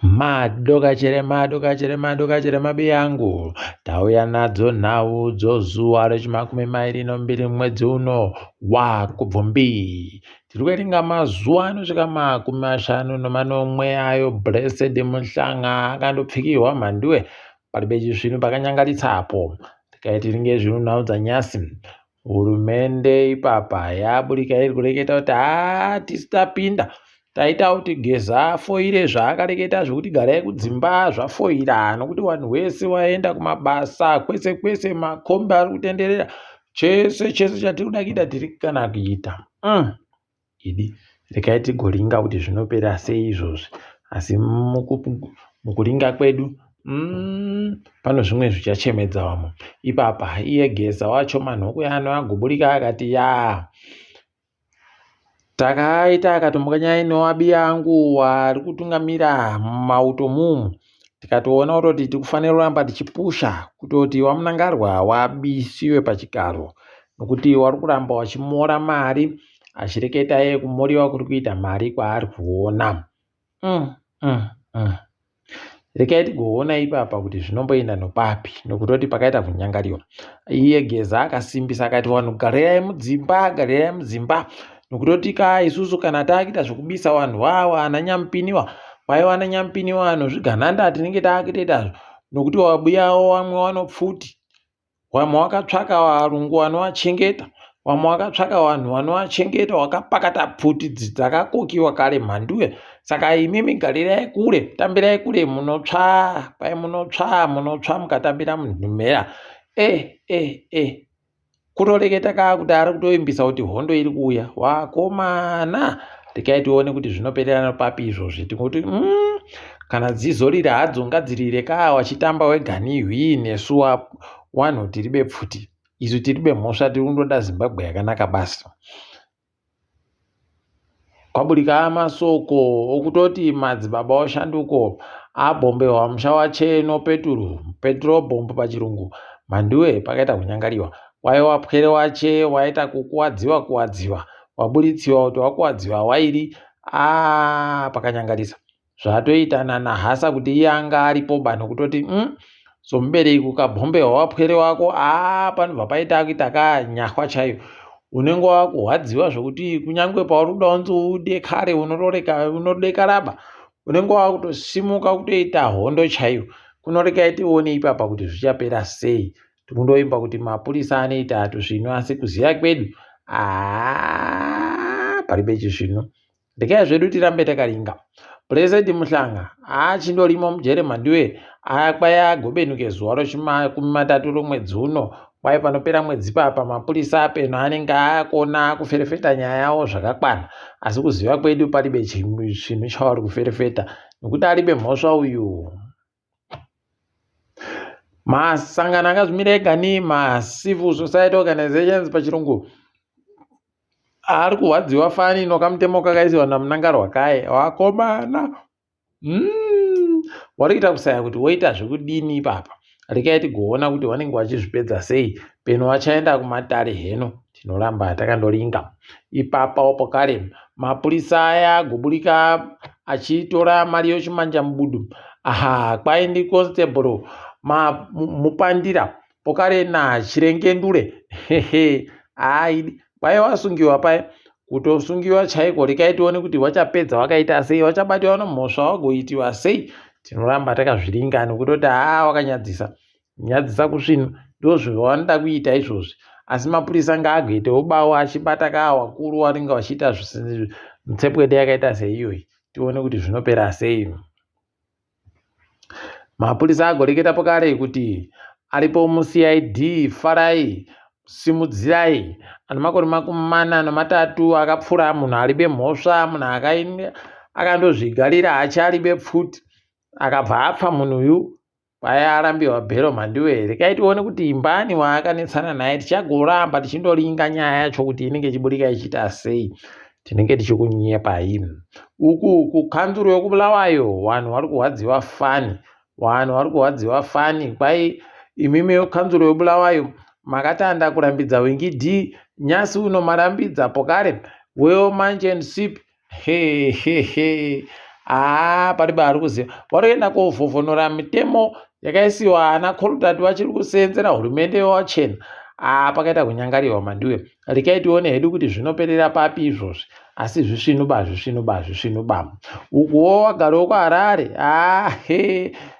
Madokachere mabe yangu, tauya nadzo nhau zuwa rechi22 mwedzi uno waKubvumbi. Tiri kuerenga mazuva anosvika 50 ayo Blessed Muhlanga akandopfekirwa mhanduwe pari zvino pakanyangaritsapo. Tikaiti ringe zvinonhau dzanyasi, hurumende ipapa yaburika iri kureketa kuti tisi tapinda taita kuti geza afoire zvaakareketa zvokuti garai kudzimba zvafoira, nokuti vanhu vese vaenda kumabasa kwese makombi ari kutenderera, chese chatiri kuda kuita tiri kana kuita. Idi rekai tigoringa kuti zvinopera sei izvozvi, asi mukuringa kwedu pano zvimwe zvichachemedza vamwe. Ipapa iye geza wacho manhoko ano agoburika akati takaita akatombokanya newabi angu ari kutungamira mumauto mumu, tikatoona kutoti tikufanira kuramba tichipusha kutoti wamunangarwa wabisiwe pachigaro, nokuti wari kuramba wachimora mari, achireketa iye kumoriwa kuri kuita mari kwaari kuona. Rekai tigoona ipapa kuti zvinomboenda nopapi, nokutoti pakaita kunyangariwa. Iye geza akasimbisa akati vanhu garirai mudzimba, nokutoti isusu kana takuita zvokubisa vanhu vawa ana Nyamupiniwa, vaiva ana Nyamupiniwa anozvigananda tinenge takutoita, nokuti wabuyawo vamwe vanopfuti, vamwe wakatsvaka varungu vanovachengeta, vamwe wakatsvaka vanhu vanovachengeta, wakapakata pfuti dzakakokiwa kare mhanduwe. Saka imimi garirai kure, tambirai kure, munotsva mukatambira munhumera. Kutoreketa kuti ari kutoimbisa kuti hondo iri kuuya. Wakomana, rekai tione kuti zvinoperera papi izvozvi. Tikuti kana dzizorira hadzo ngadzirire wachitamba weganihwi nesu wanhu tiri bepfuti, isu tiri bemhosva, tiri kundoda Zimbabwe yakanaka basi. Kwaburika masoko okutoti madzibaba oshanduko abombewa musha wacheno petro bomb pachirungu, mhanduwe pakaita kunyangariwa. Waiwa pwere wache waita kuwadziwa, waburitsiwa kuti wakuwadziwa wairi pakanyangarisa. Zvatoitana nahasa kuti iye anga aripoba, nokutoti somubereki ukabhombewa wapwere wako panobva paita kuita kanyahwa chaiyo. Unenge wakuhwadziwa zvokuti kunyangwe pauri kuda unzodekare unodekaraba, unenge wakutosimuka kutoita hondo chaiyo. Kunorekai tione ipapa kuti zvichapera sei. Tikundoimba kuti mapurisa anoita hato zvino, asi kuziya kwedu pari zvino. Rekai zvedu tirambe takaringa. Blessed Muhlanga achindorimo mujere mhanduwe kwaya agobenuke zuva rechi23 romwedzi uno, kwai panopera mwedzi papa mapurisa apeno anenge akona kuferefeta nyaya yawo zvakakwana, asi kuziva kwedu paribe chinhu chavari kuferefeta, nokuti aribe mhosva uyu. Masangano akazvimira ega civil society organizations pachirungu ari kuhwadziwa fani nokamutemo kakaisiwa namunangarwa kaye. Wakomana, wari kuita kusaya kuti woita zvekudini ipapa. Rekai tigoona kuti vanenge vachizvipedza sei, peno vachaenda kumatare heno. Tinoramba takandoringa. Ipapa opo kare mapurisa aya agoburika achitora mari yochimanja mubudu. Kwai ndi constable mupandira pokare Chirengendure. Kwai wasungiwa pai, kutosungiwa chaiko. Rekai tione kuti wachapedza wakaita sei, wachabatwa nomhosva wagoitiwa sei. Tinoramba takazviringa nokutoti wakanyadzisa kusvino, ndozvavanoda kuita izvozvi. Asi mapurisa ngaagoite obawo achibata wakuru vanenge vachiita mitsepwede yakaita seiyoyi, tione kuti zvinopera sei. Mapurisa agoreketa pokare kuti aripo muCID Farai Simudzirai ane makore 43 akapfura, munhu ari bemhosva, munhu akandozvigarira achari bepfuti, akabva apfa munhu uyu, kwaya arambiwa bhero mhanduwe. Rekai tione kuti imbani waakanetsana naye, tichagoramba tichindoringa nyaya yacho kuti inenge ichiburika ichiita sei. Tinenge tichikunyepai. Uku kukanzuro yokubulawayo vanhu vari kuhwadziwa fani, kwai imimi kanzuro yobulawayo makatanda kurambidza Wingidi, nyasi uno marambidza pokare Well Managed Ship. paribe ari kuziva. Vari kuenda kovhovhonora mitemo yakaisiwa ana Kolutati vachiri kuseenzera hurumende wachena. Pakaita kunyangariwa mandiwe. Rekai tione hedu kuti zvinoperera papi izvozvi. Asi zvisvinuba. Ukuwo wagarewo kuHarare.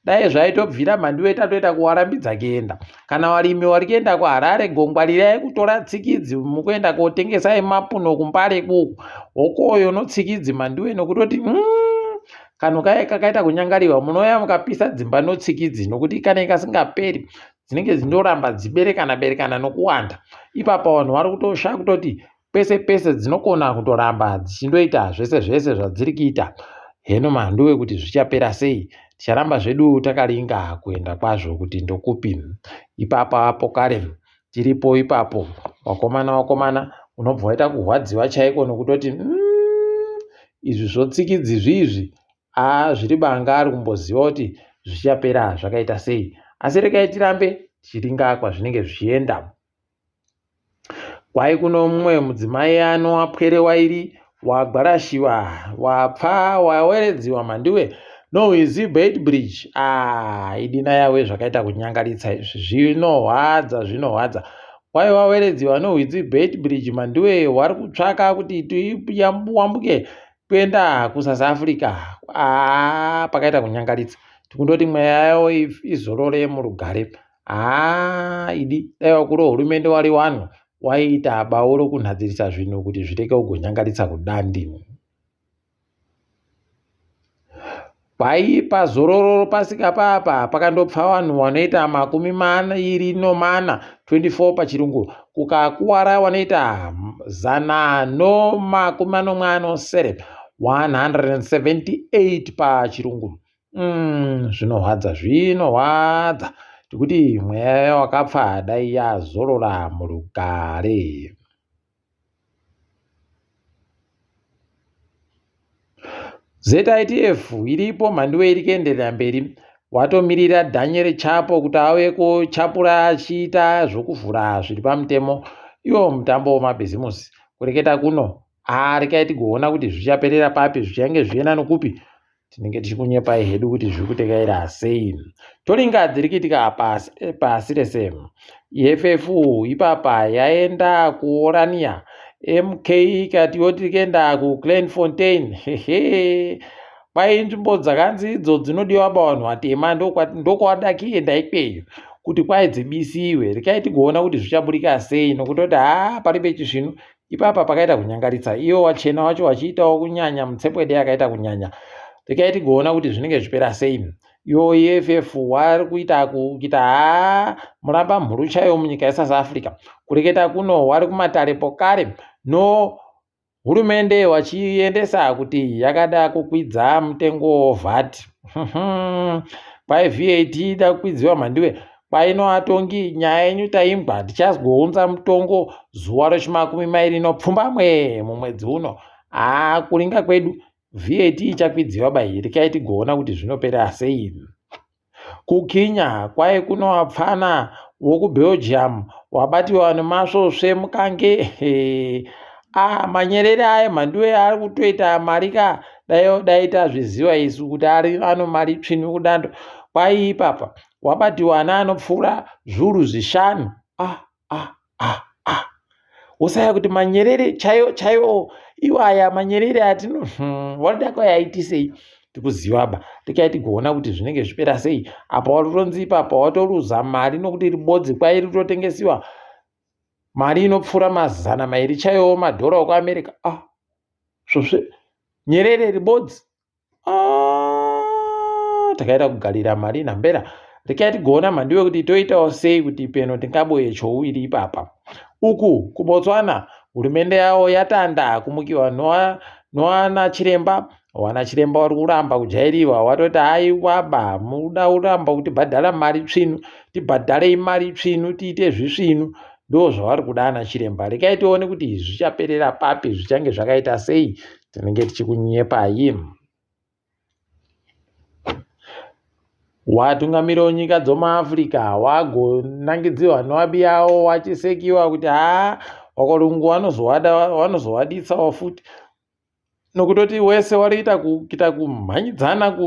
Dai zvaitobvira mandiwe tatoita kuwarambidza kuenda. Kana varimi vari kuenda kuHarare, gongwarirai kutora tsikidzi mukuenda kotengesai mapuno kuMbare kuku. Hokoyo notsikidzi mandiwe nokutoti kanhu kaya kakaita kunyangariwa, munouya mukapisa dzimba notsikidzi nokuti kana ikasingaperi dzinenge dzindoramba dziberekana nokuwanda. Ipapo vanhu vari kutosha kutoti pese dzinokona kutoramba dzichindoita zvese zvadziri kuita. Heno mandiwe kuti zvichapera sei? Ticharamba zvedu takalinga kuenda kwazvo kuti ndokupi. Ipapo kare tiripo ipapo wakomana unobva waita kurwadziwa chaiko nokutoti izvi zvotsikidzi zvizvi zviri banga ari kumboziva kuti zvichapera zvakaita sei. Asi regai tirambe tichilinga kwazvinenge zvichienda. Kwai kuno mumwe mudzimai apwere wairi wagwarashiwa wapfa waweredziwa mandiwe noHwizi Beitbridge. Idina yawe zvakaita kunyangaritsa izvi, zvinohwadza. Kwai waweredziwa noHwizi Beitbridge mandiwe, wari kutsvaka kuti wambuke kuenda kuSouth Africa. Pakaita kunyangaritsa. Tikundoti mweya yawo izorore murugare. Idi dai wakuru hurumende wari wano waita bawo rokunhadzirisa zvinhu kuti zvireke kugonyangaritsa kudandi. Pazororo pasika papa pakandopfa vanhu vanoita 24 24 pachirungu, kukakuwara vanoita 147 178 pachirungu. Zvinohwadza tikuti mweya wakapfa dai yazorora murugare. ZITF iripo mandiwe iri kuenderera mberi. Watomirira Daniel Chapo kuti auye kochapura achiita zvokuvhura zviri pamutemo. Iwo mutambo wemabhizimusi. Kureketa kuno rekai tigoona kuti zvichaperera papi, zvichange zvienda nokupi. Tinenge tichikunyepai hedu kuti zviri kutekaira sei. Tolinga dziri kuitika pasi rese. EFF ipapa yaenda kuOrania. MK ikati tirienda kuClairefontaine. Kwai nzvimbo dzakanzi idzo dzinodiwa vanhu vatema ndokwada kuenda ikweyo kuti kwai dzibisiwe. Rekai tigoona kuti zvichaburika sei nokutoti paribe chizvino ipapa pakaita kunyangaritsa. Iyo wachena wacho wachiitawo kunyanya, mutsepwede yakaita kunyanya. Rekai tigoona kuti zvinenge zvipera sei. Iwo EFF wari kuita muramba mhuru chayo munyika yeSouth Africa. Kureketa kuno wari kumatarepo kare hurumende wachiendesa kuti yakada kukwidza mutengo VAT. Kwai VAT ida kukwidziwa mandiwe. Kwaino atongi nyaya yenyu taingwa tichazounza mutongo zuva re20 mumwedzi uno. Kulinga kwedu VAT ichakwidziwa bai. Rekai tigoona kuti zvinopera sei. Kukinya kwai kuno wapfana wokuBelgium wabatiwa nemasvosve mukange. Manyerere aya mandiwe ari kutoita mari dai tazviziva isu kuti ano mari tsvinu kudando. Kwai ipapa wabatiwa neanopfuura zviuru 5. Usaya kuti manyerere chaiwo iwaya manyerere atino wanoda kwayaitisei tikuziva. Rekai tigoona kuti zvinenge zvipera sei. Apa watoronzi ipapa watoruza mari nokuti ribodzi kwai ritotengesiwa mari inopfuura 200 chaiwo madhora okuAmerica. Zvozve nyerere ribodzi. Takaita kugarira mari nhambera. Rekai tigoona mandiwe kuti toitawo sei kuti peno tingaboye chouiri ipapa. Uku kuBotswana hurumende yawo yatanda kumukiwa noana chiremba. Wana chiremba wari kuramba kujairiwa watoti aiwaba muda uramba kuti bhadhara mari tsvinu, tibhadharei mari tsvinu, tiite zvisvinu. Ndo zvavari kuda ana chiremba. Rekai tione kuti zvichaperera papi, zvichange zvakaita sei. Tinenge tichikunyepai. Watungamirira nyika dzomuAfrica wagonangidziwa nowabiyawo wachisekiwa kuti wakorungu wanozowaditsawo futi. nokutoti wese wariita kuita kumhanyidzana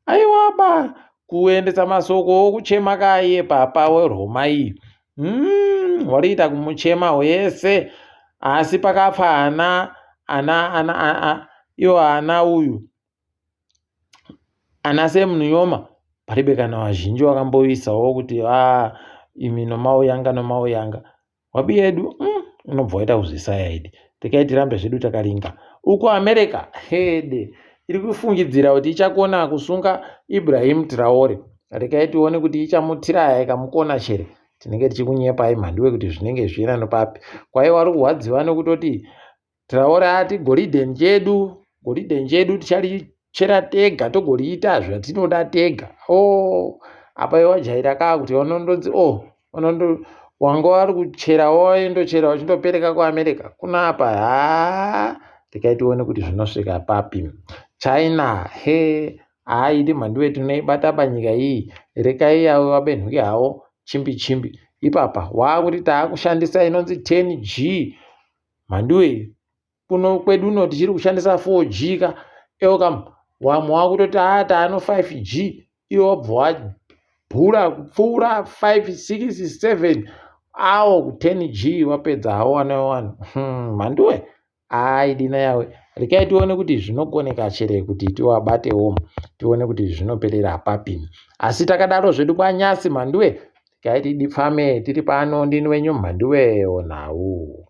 aiwaba kuendesa masoko okuchema kaye papa weRoma iyi wariita kumuchema wese, asi pakafa ana uyu ana Sam Nujoma, paribe kana vazhinji vakamboisawo kuti imi nomauyanga wabi yedu unobva waita kuzvisayaidi, tikai tirambe zvedu takaringa. Uko America hede iri kufungidzira kuti ichakona kusunga Ibrahim Traore, rekai tione kuti ichamutiraya ikamukona chere. Tinenge tichikunyepai mhandiwe kuti zvinenge zvichienda nopapi. Kwai wari kurwadziwa nekutoti Traore ati goridhe chedu ticharichera tega togoriita zvatinoda tega. Apa wajaira kaa kuti vanondonzi wanga wari kuchera waendochera wachindopereka kuAmerica kunapa tikai tione kuti zvinosvika papi. China haidi mhandiwe tinoibata panyika iyi, rekai yavo vabenhuke havo chimbi ipapa waakuti taakushandisa inonzi 10G mhandiwe, kuno kwedu uno tichiri kushandisa 4G ka kam wamwe wakutoti taano 5G iwo wabva wabhura kupfuura 5, 6, 7 awo ku10G wapedza hawo wano mhandiwe dina yawe, rekai tione kuti zvinokoneka chere kuti tiwabatewo tione kuti zvinoperera papi. Asi takadaro zvedu kwanyasi mhandiwe, rekai tidipfame tiri pano ndini wenyu mhandiwe onau.